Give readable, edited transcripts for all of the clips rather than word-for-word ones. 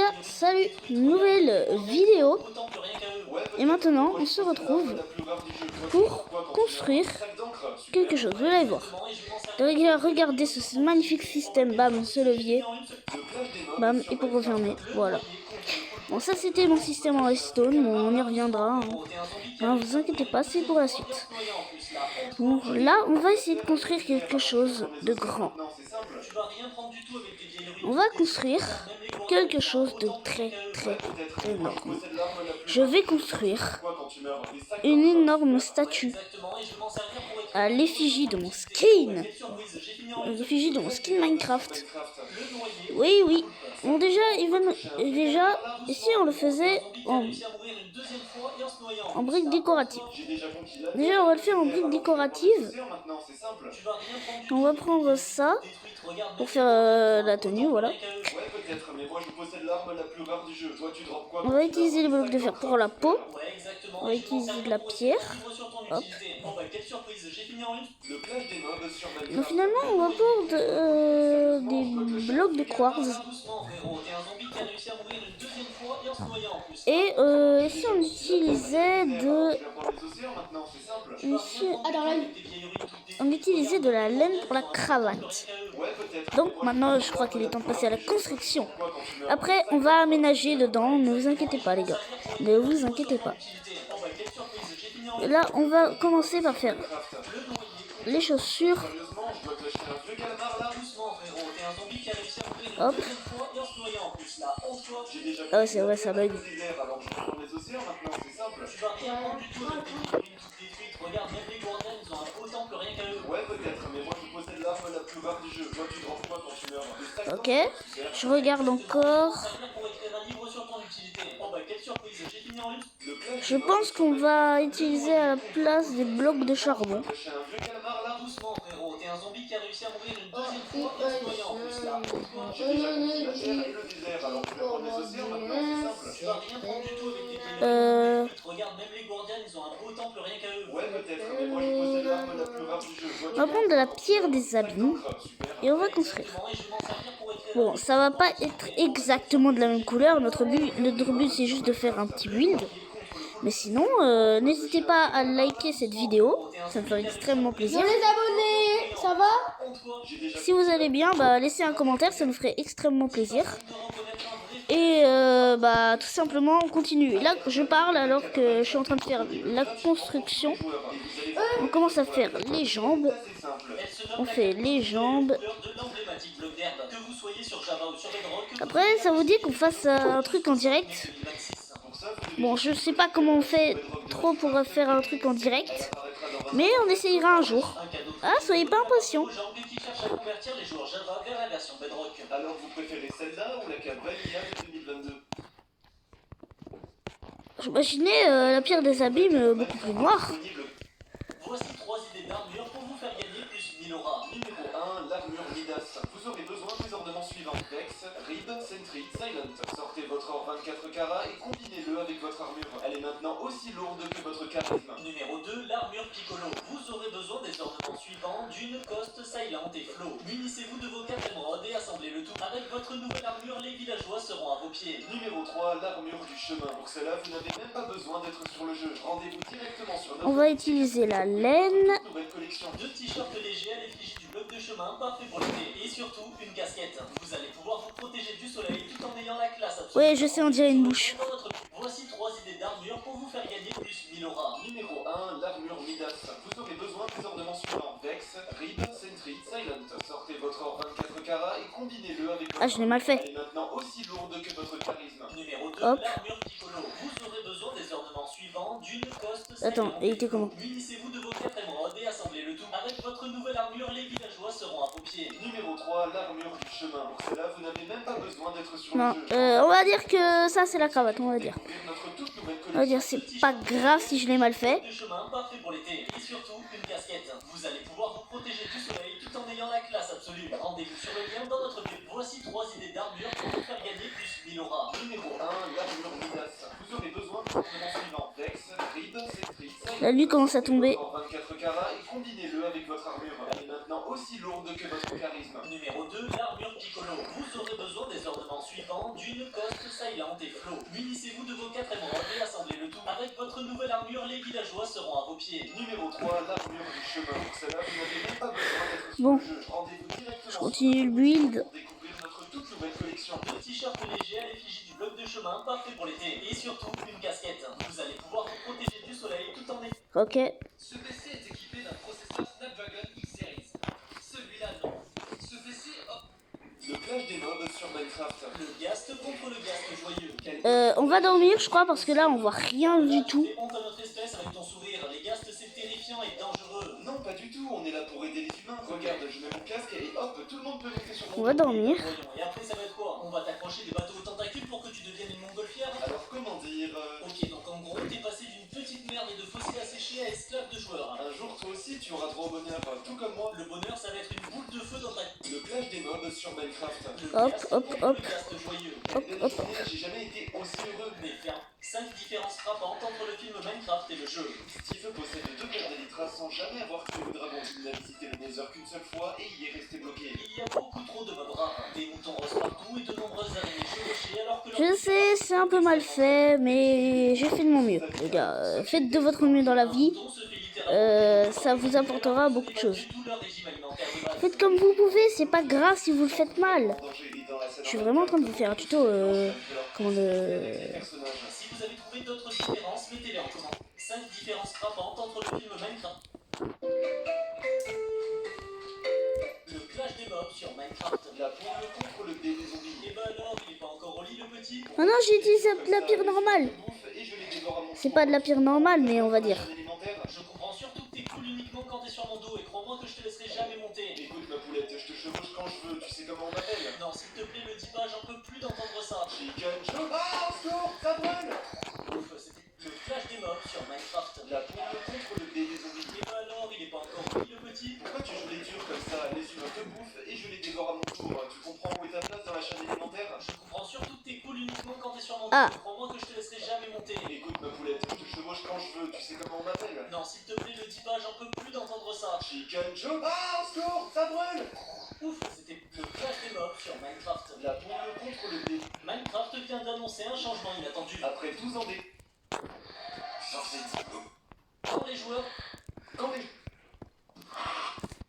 gars, salut, nouvelle vidéo. Et maintenant on se retrouve pour construire quelque chose. Vous allez voir. Regardez ce magnifique système, bam, ce levier, bam, et pour refermer, voilà. Bon, ça c'était mon système en redstone, bon, on y reviendra, hein. Non, vous inquiétez pas, c'est pour la suite. Bon, là on va essayer de construire quelque chose de grand. On va construire quelque chose de très énorme. Je vais construire une énorme statue à l'effigie de mon skin. L'effigie de mon skin Minecraft. Oui. Bon, déjà, ici on le faisait en briques décoratives. Déjà, on va le faire en briques décoratives. On va prendre ça pour faire la tenue, voilà. On va utiliser les blocs de fer pour la peau. On va utiliser de la pierre. Hop. Donc finalement, on va prendre des blocs de quartz. Et ici, on utilisait de la laine pour la cravate. Donc maintenant, je crois qu'il est temps de passer à la construction. Après, on va aménager dedans. Ne vous inquiétez pas, les gars. Ne vous inquiétez pas. Là, on va commencer par faire les chaussures. Hop. Oh, c'est vrai, ça bug. Ok, je regarde encore. Je pense qu'on va utiliser à la place des blocs de charbon. On va prendre de la pierre des abîmes et on va construire. Bon, ça va pas être exactement de la même couleur. Notre but c'est juste de faire un petit build. Mais sinon, n'hésitez pas à liker cette vidéo, ça me ferait extrêmement plaisir. Les abonnés, ça va? Si vous allez bien, laissez un commentaire, ça nous ferait extrêmement plaisir. Et tout simplement, on continue. Là, je parle alors que je suis en train de faire la construction. On commence à faire les jambes. On fait les jambes. Après, ça vous dit qu'on fasse un truc en direct? Bon, je sais pas comment on fait trop pour faire un truc en direct, mais on essayera un jour. Ah, soyez pas impatients. Alors vous préférez celle-là ou la carte Vanilla de 2022? J'imaginais la pierre des abîmes beaucoup plus noire. Voici 3 idées d'armure pour vous faire gagner plus 1000 auras. Numéro 1, l'armure Midas. Vous aurez besoin des ornements suivants: Vex, Rib, Sentry, Silent. Sortez votre or 24 carats et combinez-le avec votre armure. Elle est maintenant aussi lourde que votre charisme. Numéro 2, l'armure Piccolo. Vous aurez besoin des ornements suivants: Dune, Coste, Silent et Flow. Munissez-vous de vos 4 émeraudes et assemblez le tout. Avec votre nouvelle armure, les villageois seront à vos pieds. Numéro 3, l'armure du chemin. Pour cela, vous n'avez même pas besoin d'être sur le jeu. Rendez-vous directement sur notre... On va utiliser la laine. Nouvelle collection de t-shirts légers à l'effigie du bloc de chemin, parfait pour l'été. Et surtout, une casquette. Vous allez pouvoir vous protéger du soleil tout en ayant la classe absolue. Oui, je sais, on dirait une bouche. Voici 3 idées d'armure pour vous faire gagner plus 1000 auras. Numéro 1, l'armure Midas. Vous aurez besoin des ornements suivants: Vex, Rib, Sentry, Silent. Sortez votre or 24 carats et combinez-le avec votre... Ah, je l'ai mal fait. Elle est maintenant aussi lourde que votre charisme. Numéro 2, Hop. l'armure Piccolo. Vous aurez besoin des ornements suivants: Dune, Coste, Silent. Attends, il était comment? Munissez-vous de vos 4 émeraudes et assemblez le tout. Avec votre nouvelle armure, les villageois seront à vos pieds. Numéro 3, l'armure du chemin. Pour cela, vous n'avez même pas besoin d'être sur Non, le jeu. on va dire que ça c'est la cravate, on va dire. On va dire c'est pas grave si je l'ai mal fait. De chemin parfait pour l'été et surtout une casquette. Vous allez pouvoir vous protéger du soleil tout en ayant la classe absolue. Rendez-vous sur le lien dans notre bio. Voici 3 idées d'armure pour vous faire gagner plus 1000 auras. Numéro 1, l'armure Midas. Vous aurez besoin de ornements suivants: Vex, Rib, Sentry, Silent. La nuit commence à tomber. 24 carats et combinez-le avec votre armure. Elle est maintenant aussi lourde que votre charisme. Numéro 2, l'armure Piccolo. Vous aurez besoin besoin des ornements suivants, d'une, Coste, Silent et Flo. Munissez-vous de vos 4 émeraudes et assemblez le tout. Avec votre nouvelle armure, les villageois seront à vos pieds. Numéro 3, l'armure du chemin. Pour cela, vous n'avez même pas besoin d'être sur Bon. le jeu. Rendez-vous directement Je continue le build. pour découvrir notre toute nouvelle collection de t-shirts légers à l'effigie du bloc de chemin, parfait pour l'été. Et surtout, une casquette. Vous allez pouvoir vous protéger du soleil tout en étant. Ok. Ce PC est équipé d'un processeur Snapdragon X Series. Celui-là, non. Ce PC, hop. Le clash des mobs sur Minecraft. Le Ghast contre le Ghast joyeux. On va dormir, je crois, parce que là, on voit rien du tout. Tu fais honte à notre espèce avec ton sourire. Les Ghasts, c'est terrifiant et dangereux. Non, pas du tout. On est là pour aider les humains. Regarde, je mets mon casque et hop, tout le monde peut monter sur mon On va dos. dormir. Et après, ça va être quoi? On va t'accrocher des bateaux aux tentacules pour que tu deviennes une montgolfière? Alors, comment dire Ok, donc en gros, t'es passé d'une petite merde et de fossiles asséchés à esclave de joueurs. Un jour, toi aussi, tu auras droit au bonheur, tout comme moi. Le bonheur, ça va être une boule de feu dans ta... Le clash des mobs sur Minecraft. Hop, hop, hop. Hop, hop. J'ai jamais été aussi heureux. Mais ferme. 5 différences frappantes entre le film Minecraft et le jeu. Steve possède 2 paires d'élytras sans jamais avoir tué le dragon. Il n'a visité le Nether qu'une seule fois et y est resté bloqué. Il y a beaucoup trop de mobs rares. Des moutons roses partout et de nombreuses araignées chevauchées alors que... Je sais, c'est un peu mal fait, mais j'ai fait de mon mieux, les gars. Faites de votre mieux dans la vie. Ça vous apportera beaucoup de choses. Faites comme vous pouvez, c'est pas grave si vous le faites mal. Je suis vraiment en train de vous faire un tuto. Comment de... Si vous avez trouvé d'autres différences, mettez-les en commentaire. 5 différences frappantes entre le film Minecraft. Le clash des mobs sur Minecraft. La poule contre le dé des zombies. Et bah alors, il est pas encore au lit le petit? Ah non, j'ai utilisé de la pire normale. C'est pas de la pire normale, mais on va dire. Je comprends surtout que t'es cool uniquement quand t'es sur mon dos et crois-moi que je te laisserai jamais monter. Écoute ma poulette, je te chevauche quand je veux, tu sais comment on m'appelle? Non, s'il te plaît, le dis pas, j'en peux plus d'entendre ça. Chicken Joe. Ah, au secours, ça brûle. Ouf, c'était le clash des mobs sur Minecraft. La poule contre le dé des zombies. Et bah alors, il est pas encore au lit le petit? Pourquoi tu joues les durs comme ça? Les humains te bouffent et je les dévore à mon tour. Tu comprends où est ta place dans la chaîne alimentaire? Je comprends surtout que t'es cool uniquement quand t'es sur mon dos. Ah. Crois-moi que je te laisserai jamais monter. Écoute ma poulette, je te chevauche quand je veux, tu sais comment on m'appelle? Non, s'il te plaît, le dis pas, j'en peux plus d'entendre ça. Chicken Joe. Ah, au secours, ça brûle. Ouf, c'était le clash des mobs sur Minecraft. La poule contre le dé. Minecraft vient d'annoncer un changement inattendu. Après 12 ans des... Quand les joueurs...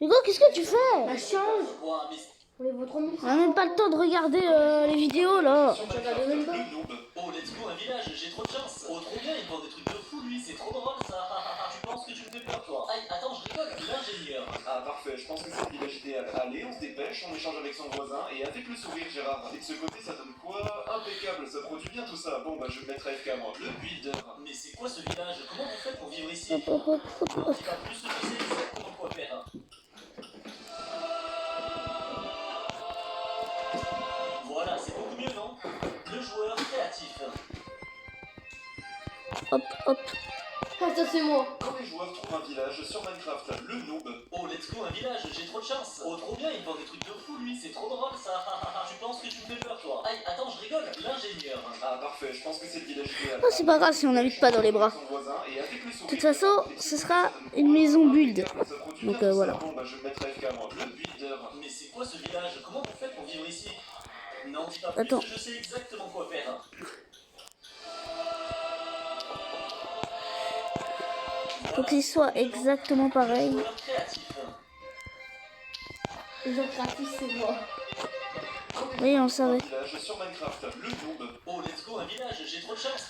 Hugo, qu'est-ce que tu fais? Bah, change. Ouah, mais... On est votre ami. On a même pas le temps de regarder les vidéos là. Sur Minecraft, le noob. Oh, let's go, un village, j'ai trop de chance. Oh, trop bien, il vend des trucs de fou, lui, c'est trop drôle, ça. Tu penses que tu me fais peur, toi? Aïe, attends, je rigole, l'ingénieur. Ah, parfait, je pense que c'est le village idéal. Allez, on se dépêche, on échange avec son voisin, et avec le sourire, Gérard. Et de ce côté, ça donne quoi? Impeccable, ça produit bien tout ça. Bon, bah, je vais me mettre AFK, moi. Le builder. Mais c'est quoi ce village? Comment vous faites pour vivre ici? Hop, hop, hop, hop, Non, hop. dis pas plus, je sais exactement quoi faire. Voilà, c'est beaucoup mieux, non? Le joueur créatif. Hop, hop. Ah, ça c'est moi. Quand les joueurs trouvent un village sur Minecraft, le noob. Oh, let's go, un village, j'ai trop de chance. Oh, trop bien, il vend des trucs de fou, lui, c'est trop drôle, ça. Tu penses que tu me fais peur, toi? Aïe, attends, je rigole, l'ingénieur. Ah, parfait, je pense que c'est le village idéal. Oh, c'est pas grave si on n'habite pas dans les bras. De toute façon, ce sera une maison build. Donc voilà. Bon, bah, je vais me mettre AFK, moi. Le builder. Mais c'est quoi ce village? Comment vous faites pour vivre ici? Non, dis pas plus, Attends. je sais exactement quoi faire. Faut qu'il soit exactement pareil. Joueur créatif. Les gens créatifs, c'est moi. Oui, on le savait. Village sur Minecraft, le noob. Oh, let's go, un village, j'ai trop de chance.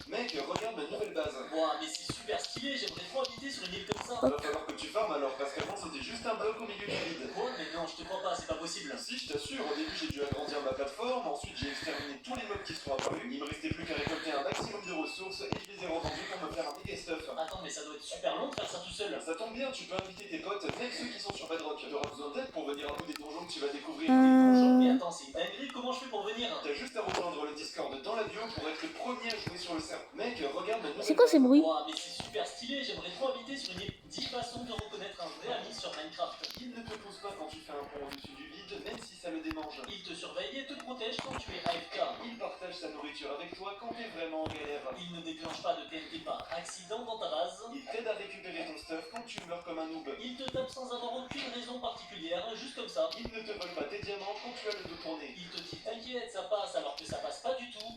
Mec, regarde ma nouvelle base. Ouah, mais c'est super stylé, j'aimerais trop habiter sur une île comme ça. Va falloir que tu farmes alors, parce qu'avant c'était juste un bloc au milieu du vide. Quoi? Mais non, je te crois pas, c'est pas possible. Si, je t'assure, au début j'ai dû agrandir ma plateforme, ensuite j'ai exterminé tous les mobs qui sont apparus. Il me restait plus qu'à récolter un maximum de ressources et je les ai revendus pour me faire un méga stuff. Attends, mais ça doit être super long de faire ça tout seul. Ça tombe bien, tu peux inviter tes potes, même ceux qui sont sur Bedrock. Tu auras besoin d'aide pour venir à bout des donjons que tu vas découvrir. Mais attends, c'est une dinguerie, comment je fais pour venir? T'as juste à rejoindre le Discord dans la bio pour être le premier à jouer sur le serveur. Mec, regarde ma nouvelle... C'est quoi ces bruits? Ouah, mais c'est super stylé, j'aimerais trop habiter sur une île. 10 façons de reconnaître un vrai ami sur Minecraft. Il ne te pose pas quand tu fais un pont au-dessus du vide, même si ça le démange. mange. Il te surveille et te protège quand tu es AFK. Il partage sa nourriture avec toi quand t'es vraiment en galère. Il ne déclenche pas de TNT par accident dans ta base. Il t'aide à récupérer ton stuff quand tu meurs comme un noob. Il te tape sans avoir aucune raison particulière, juste comme ça. Il ne te vole pas tes diamants quand tu as le dos tourné. Il te dit t'inquiète, ça passe alors que ça passe pas du tout.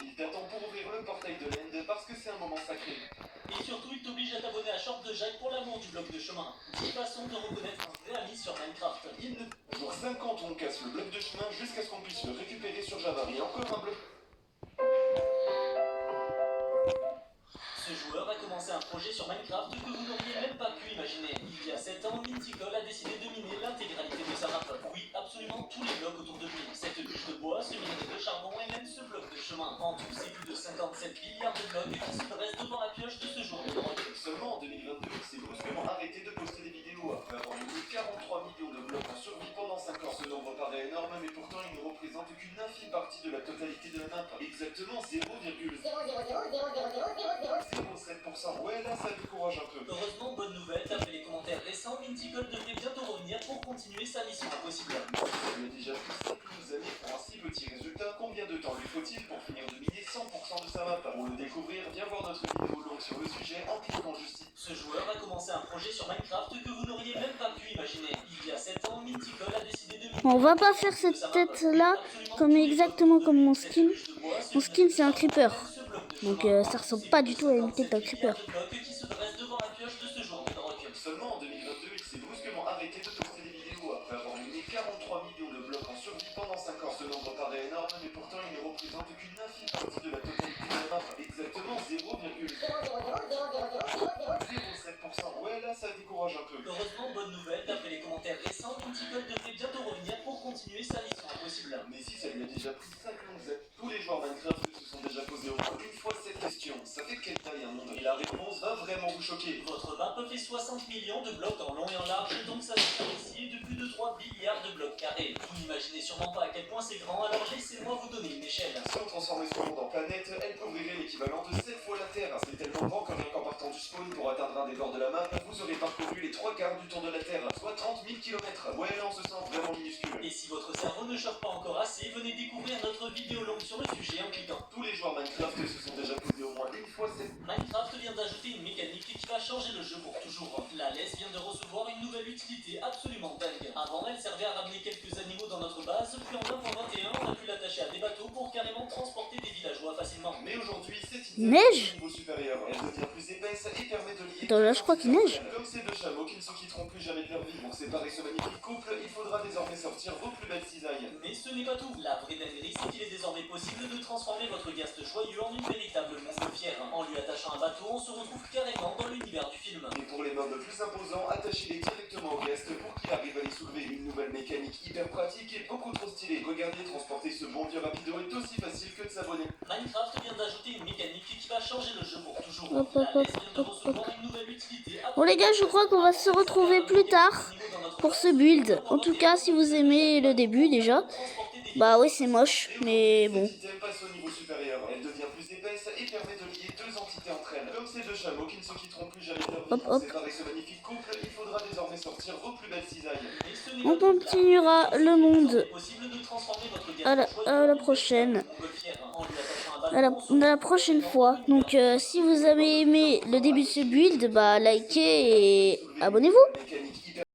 Il t'attend pour ouvrir le portail de l'End parce que c'est un moment sacré. Et surtout, il t'oblige à t'abonner à Short de Jacques pour l'amour du bloc de chemin. 10 façons de reconnaître un vrai ami sur Minecraft. Pour 5 ans, on casse le bloc de chemin jusqu'à ce qu'on puisse le récupérer sur Java. Et encore un bloc. Ce joueur a commencé un projet sur Minecraft que vous n'auriez même pas pu imaginer. Il y a 7 ans, Mintical a décidé de miner l'intégralité de sa map. Oui, absolument tous les blocs autour de lui. Cette bûche de bois, ce minerai de charbon et même ce bloc de chemin. En tout, c'est plus de 57 milliards de blocs qui se dressent devant la pioche de ce jour de drogue. Seulement en 2022, il s'est brusquement arrêté de poster des vidéos après avoir mis 43 millions de blocs en survie pendant 5 ans. Ce nombre paraît énorme, mais pourtant il ne représente qu'une infime partie de la totalité de la map. Exactement 0,07%. Ouais, là, ça décourage un peu. Heureusement, bonne nouvelle, d'après les commentaires récents, Mintical devrait bientôt revenir pour continuer sa mission impossible. Il a déjà pris 5 années pour un si petit résultat. Combien de temps lui faut-il pour finir de miner 100% de sa map? Pour le découvrir, viens voir notre vidéo longue sur le sujet en cliquant juste ici. Ce joueur a commencé un projet sur Minecraft que vous n'auriez même pas pu imaginer. Il y a 7 ans, Mintical a décidé de miner... On va pas faire cette tête là comme exactement comme mon skin. Mon skin c'est un creeper. Donc ça ressemble pas du tout à une tête d'un creeper. Seulement en 2022, il s'est brusquement arrêté de poster des vidéos après avoir miné 43 millions de blocs en survie pendant 5 ans. Ce nombre paraît énorme, mais pourtant il ne représente qu'une infime partie de la totalité de la map. Exactement 0,07%. Ouais, là, ça décourage un peu. Heureusement, bonne nouvelle, d'après les commentaires récents, Mintical devrait bientôt revenir pour continuer sa mission impossible. Mais si ça lui a déjà pris 5 longues années, tous les joueurs Minecraft se sont déjà posés au moins une fois cette question. Ça fait quelle taille un monde? Et la réponse va vraiment vous choquer. Votre map fait 60 millions de blocs en long et en large, donc ça superficie de plus de 3 milliards de blocs carrés. Vous n'imaginez sûrement pas à quel point c'est grand, alors laissez-moi vous donner une échelle. Si on transformait ce monde en planète, elle couvrirait l'équivalent de 7 fois la Terre. C'est tellement grand que rien qu'en partant du spawn pour atteindre un des bords de la map, vous aurez parcouru les 3 quarts du tour de la Terre, soit 30 000 km. Ouais, là on se sent vraiment minuscule. Et si votre cerveau ne chauffe pas encore assez, venez découvrir notre vidéo longue sur le sujet en cliquant. Tous les joueurs Minecraft se sont déjà posés au moins une fois cette... Minecraft vient d'ajouter une mécanique qui va changer le jeu pour toujours. La laisse vient de recevoir une nouvelle utilité absolument dingue. Avant, elle servait à ramener quelques animaux dans notre base, puis en 1.21, on a pu l'attacher à des bateaux pour carrément transporter des villageois facilement. Mais aujourd'hui, cette Neige. niveau supérieur. Elle devient plus épaisse et permet de lier... Attends, là je crois qu'il neige. Comme ces deux chameaux qui ne se quitteront plus jamais de leur vie pour séparer ce magnifique couple, il faudra désormais sortir vos plus belles cisailles. Mais ce n'est pas tout. La vraie dinguerie, c'est qu'il est désormais possible de transformer votre guest joyeux en une véritable montgolfière. En lui attachant un bateau, on se retrouve carrément dans l'univers du film. Et pour les mobs plus imposants, attachez-les directement au guest pour qu'il arrive à les soulever. Une nouvelle mécanique hyper pratique et beaucoup trop stylée. Regardez, transporter ce bon vieux rapido est aussi facile que de s'abonner. Minecraft vient d'ajouter une mécanique qui va changer le jeu pour toujours. Hop, hop, hop, hop, hop. Bon les gars, je crois qu'on va se retrouver plus tard pour ce build. En tout cas, si vous aimez le début déjà, bah ouais c'est moche, mais bon. Passe au niveau supérieur. Elle devient plus épaisse et permet de lier deux entités entre elles. Comme ces deux chameaux qui ne se quitteront plus jamais de leur vie. Pour séparer ce magnifique couple, il faudra désormais sortir vos plus belles cisailles. On continuera le monde à la prochaine. À la prochaine fois. Donc si vous avez aimé le début de ce build, bah likez et abonnez-vous.